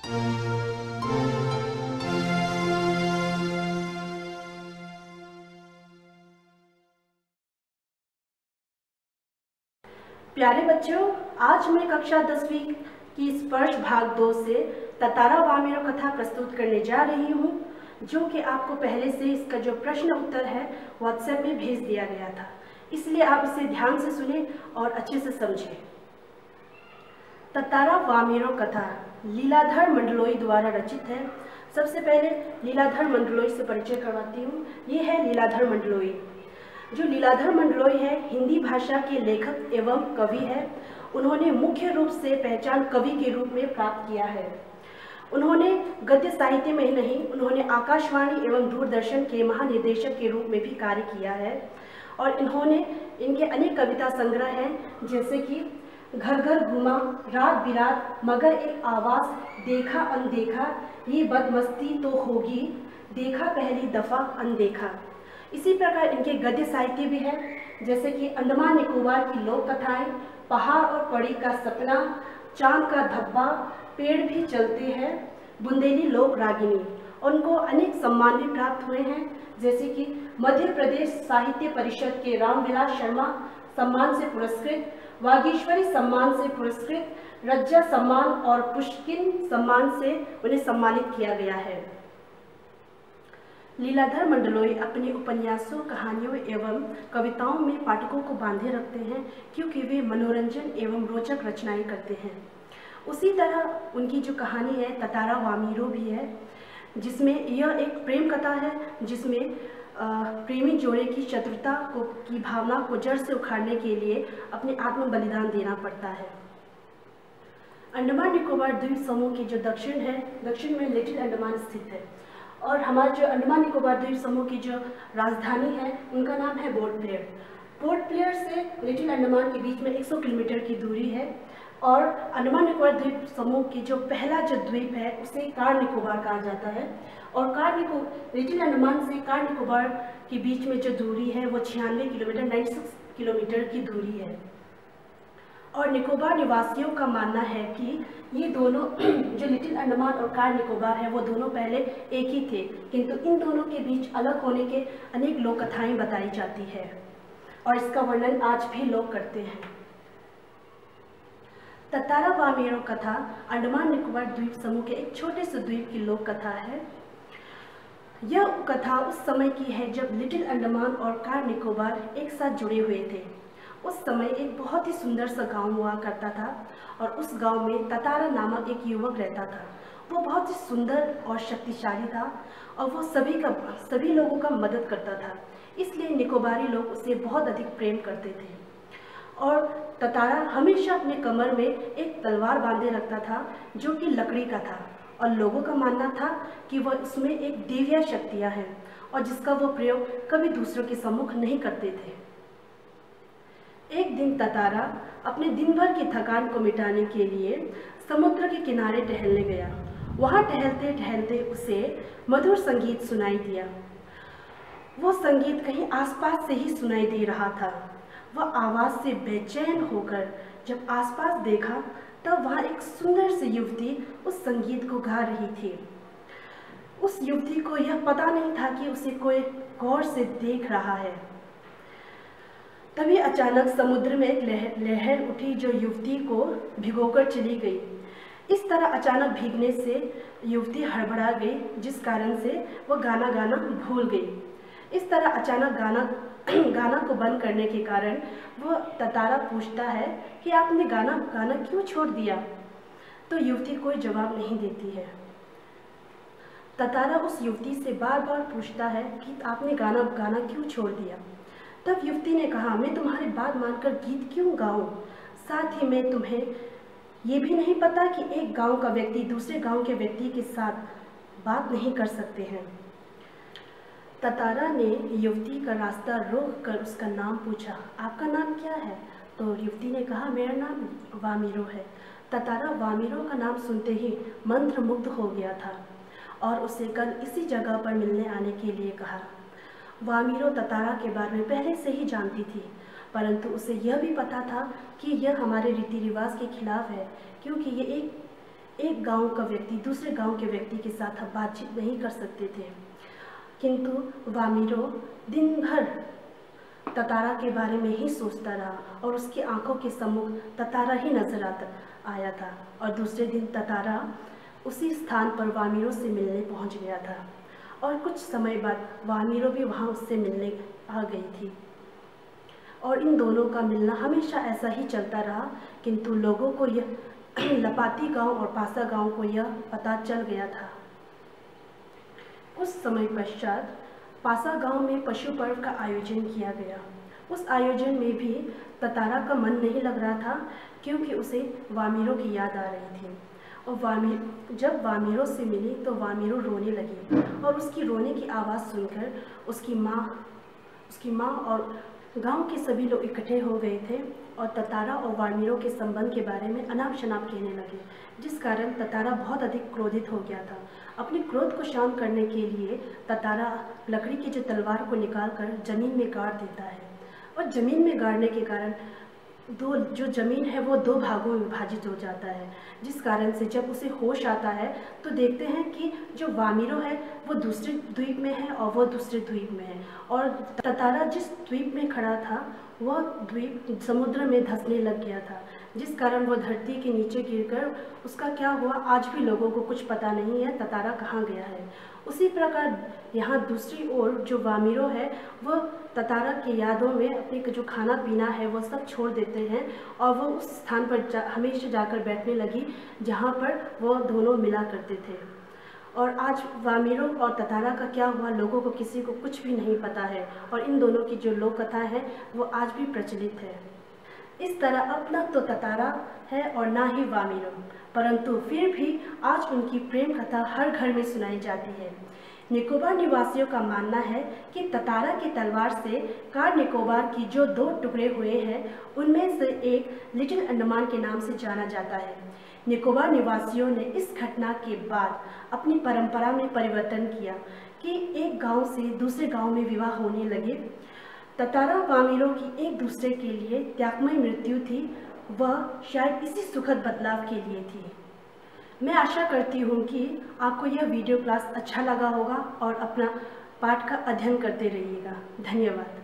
प्यारे बच्चों, आज मैं कक्षा 10वीं की स्पर्श भाग 2 से ततारा वामेरो कथा प्रस्तुत करने जा रही हूँ, जो कि आपको पहले से इसका जो प्रश्न उत्तर है व्हाट्सएप में भेज दिया गया था। इसलिए आप इसे ध्यान से सुने और अच्छे से समझें। ततारा वामेरो कथा लीलाधर मंडलोई द्वारा रचित है। सबसे पहले लीलाधर मंडलोई से परिचय करवाती हूँ। ये है लीलाधर मंडलोई। जो लीलाधर मंडलोई है, हिंदी भाषा के लेखक एवं कवि है। उन्होंने मुख्य रूप से पहचान कवि के रूप में प्राप्त किया है। उन्होंने गद्य साहित्य में ही नहीं, उन्होंने आकाशवाणी एवं दूरदर्शन के महानिदेशक के रूप में भी कार्य किया है। और इनके अनेक कविता संग्रह हैं, जैसे कि घर घर घूमा, रात बिरात, मगर एक आवाज़, देखा अनदेखा, ये बदमस्ती तो होगी, देखा पहली दफ़ा अनदेखा। इसी प्रकार इनके गद्य साहित्य भी है, जैसे कि अंडमान निकोबार की लोक कथाएं, पहाड़ और पड़ी का सपना, चांद का धब्बा, पेड़ भी चलते हैं, बुंदेली लोक रागिनी। उनको अनेक सम्मान भी प्राप्त हुए हैं, जैसे कि मध्य प्रदेश साहित्य परिषद के रामविलास शर्मा सम्मान से पुरस्कृत, वागीश्वरी सम्मान से पुरस्कृत, रज्जा सम्मान और पुष्किन सम्मान से उन्हें सम्मानित किया गया है। लीलाधर मंडलोई अपने उपन्यासों, कहानियों एवं कविताओं में पाठकों को बांधे रखते हैं, क्योंकि वे मनोरंजन एवं रोचक रचनाएं करते हैं। उसी तरह उनकी जो कहानी है ततारा वामेरो भी है, जिसमें यह एक प्रेम कथा है, जिसमें प्रेमी जोड़े की शत्रुता की भावना को जड़ से उखाड़ने के लिए अपने आत्म बलिदान देना पड़ता है। अंडमान निकोबार द्वीप समूह की जो दक्षिण में लिटिल अंडमान स्थित है, और हमारा जो अंडमान निकोबार द्वीप समूह की जो राजधानी है उनका नाम है पोर्ट ब्लेयर। पोर्ट ब्लेयर से लिटिल अंडमान के बीच में 100 किलोमीटर की दूरी है। और अंडमान निकोबार द्वीप समूह की जो पहला जो द्वीप है उसे कार निकोबार कहा जाता है। और लिटिल अंडमान से कार निकोबार के बीच में जो दूरी है वो 96 किलोमीटर 96 किलोमीटर की दूरी है। और निकोबार निवासियों का मानना है कि ये दोनों जो लिटिल अंडमान और कार निकोबार है वो दोनों पहले एक ही थे, किंतु इन दोनों के बीच अलग होने के अनेक लोक कथाएं बताई जाती है, और इसका वर्णन आज भी लोग करते हैं। ततारा वामेरो कथा अंडमान निकोबार द्वीप समूह के एक छोटे से द्वीप की लोक कथा है। यह कथा उस समय की है जब लिटिल अंडमान और कार निकोबार एक साथ जुड़े हुए थे। उस समय एक बहुत ही सुंदर सा गांव हुआ करता था, और उस गांव में ततारा नामक एक युवक रहता था। वो बहुत ही सुंदर और शक्तिशाली था, और वो सभी लोगों का मदद करता था, इसलिए निकोबारी लोग उसे बहुत अधिक प्रेम करते थे। और ततारा हमेशा अपने कमर में एक तलवार बांधे रखता था, जो कि लकड़ी का था, और लोगों का मानना था कि वह उसमें एक दैवीय शक्तियाँ हैं, और जिसका वो प्रयोग कभी दूसरों के सम्मुख नहीं करते थे। एक दिन ततारा अपने दिन भर की थकान को मिटाने के लिए समुद्र के किनारे टहलने गया। वहाँ टहलते टहलते उसे मधुर संगीत सुनाई दिया। वो संगीत कहीं आसपास से ही सुनाई दे रहा था। वह आवाज़ से बेचैन होकर जब आसपास देखा, तब वहाँ एक सुंदर सी युवती उस संगीत को गा रही थी। उस युवती को यह पता नहीं था कि उसे कोई गौर से देख रहा है। तभी अचानक समुद्र में एक लहर उठी, जो युवती को भिगोकर चली गई। इस तरह अचानक भीगने से युवती हड़बड़ा गई, जिस कारण से वह गाना गाना भूल गई। इस तरह अचानक गाना को बंद करने के कारण वह ततारा पूछता है कि आपने गाना क्यों छोड़ दिया। तो युवती कोई जवाब नहीं देती है। ततारा उस युवती से बार बार पूछता है कि आपने गाना क्यों छोड़ दिया। तब युवती ने कहा, मैं तुम्हारी बात मानकर गीत क्यों गाऊं? साथ ही मैं तुम्हें ये भी नहीं पता कि एक गांव का व्यक्ति दूसरे गांव के व्यक्ति के साथ बात नहीं कर सकते हैं। ततारा ने युवती का रास्ता रोक कर उसका नाम पूछा, आपका नाम क्या है? तो युवती ने कहा, मेरा नाम वामेरो है। ततारा वामेरो का नाम सुनते ही मंत्रमुग्ध हो गया था, और उसे कल इसी जगह पर मिलने आने के लिए कहा। वामेरो ततारा के बारे में पहले से ही जानती थी, परंतु उसे यह भी पता था कि यह हमारे रीति रिवाज के खिलाफ है, क्योंकि ये एक गांव का व्यक्ति दूसरे गांव के व्यक्ति के साथ अब बातचीत नहीं कर सकते थे, किंतु वामिरो दिन भर ततारा के बारे में ही सोचता रहा और उसकी आंखों के सम्मुख ततारा ही नजर आया था। और दूसरे दिन ततारा उसी स्थान पर वामिरो से मिलने पहुंच गया था और कुछ समय बाद वामिरो भी वहां उससे मिलने आ गई थी और इन दोनों का मिलना हमेशा ऐसा ही चलता रहा। किंतु लोगों को यह लपाती गांव और पासा गांव को यह पता चल गया था। कुछ समय पश्चात पासा गांव में पशु पर्व का आयोजन किया गया। उस आयोजन में भी ततारा का मन नहीं लग रहा था, क्योंकि उसे वामिरो की याद आ रही थी। और जब वामिरो से मिली तो वामिरो रोने लगी और उसकी रोने की आवाज़ सुनकर उसकी माँ और गांव के सभी लोग इकट्ठे हो गए थे और ततारा और वामिरो के संबंध के बारे में अनाप शनाप कहने लगे, जिस कारण ततारा बहुत अधिक क्रोधित हो गया था। अपने क्रोध को शांत करने के लिए ततारा लकड़ी की जो तलवार को निकालकर जमीन में गाड़ देता है और जमीन में गाड़ने के कारण जो जमीन है वो 2 भागों में विभाजित हो जाता है, जिस कारण से जब उसे होश आता है तो देखते हैं कि जो वामिरो है वो दूसरे द्वीप में है और वो दूसरे द्वीप में है और ततारा जिस द्वीप में खड़ा था वह द्वीप समुद्र में धंसने लग गया था, जिस कारण वो धरती के नीचे गिरकर उसका क्या हुआ आज भी लोगों को कुछ पता नहीं है ततारा कहाँ गया है। उसी प्रकार यहाँ दूसरी ओर जो वामिरो है वह ततारा की यादों में अपने जो खाना पीना है वो सब छोड़ देते हैं और वो उस स्थान पर हमेशा जाकर बैठने लगी जहाँ पर वो दोनों मिला करते थे। और आज वामिरो और ततारा का क्या हुआ लोगों को किसी को कुछ भी नहीं पता है और इन दोनों की जो लोक कथा है वो आज भी प्रचलित है। इस तरह अब ना तो ततारा है और ना ही वामिरो, परंतु फिर भी आज उनकी प्रेम कथा हर घर में सुनाई जाती है। निकोबार निवासियों का मानना है कि ततारा की तलवार से कार निकोबार की जो 2 टुकड़े हुए हैं उनमें से एक लिटिल अंडमान के नाम से जाना जाता है। निकोबार निवासियों ने इस घटना के बाद अपनी परंपरा में परिवर्तन किया कि एक गांव से दूसरे गांव में विवाह होने लगे। ततारा वामिरो की एक दूसरे के लिए त्यागमय मृत्यु थी, वह शायद इसी सुखद बदलाव के लिए थी। मैं आशा करती हूँ कि आपको यह वीडियो क्लास अच्छा लगा होगा और अपना पाठ का अध्ययन करते रहिएगा। धन्यवाद।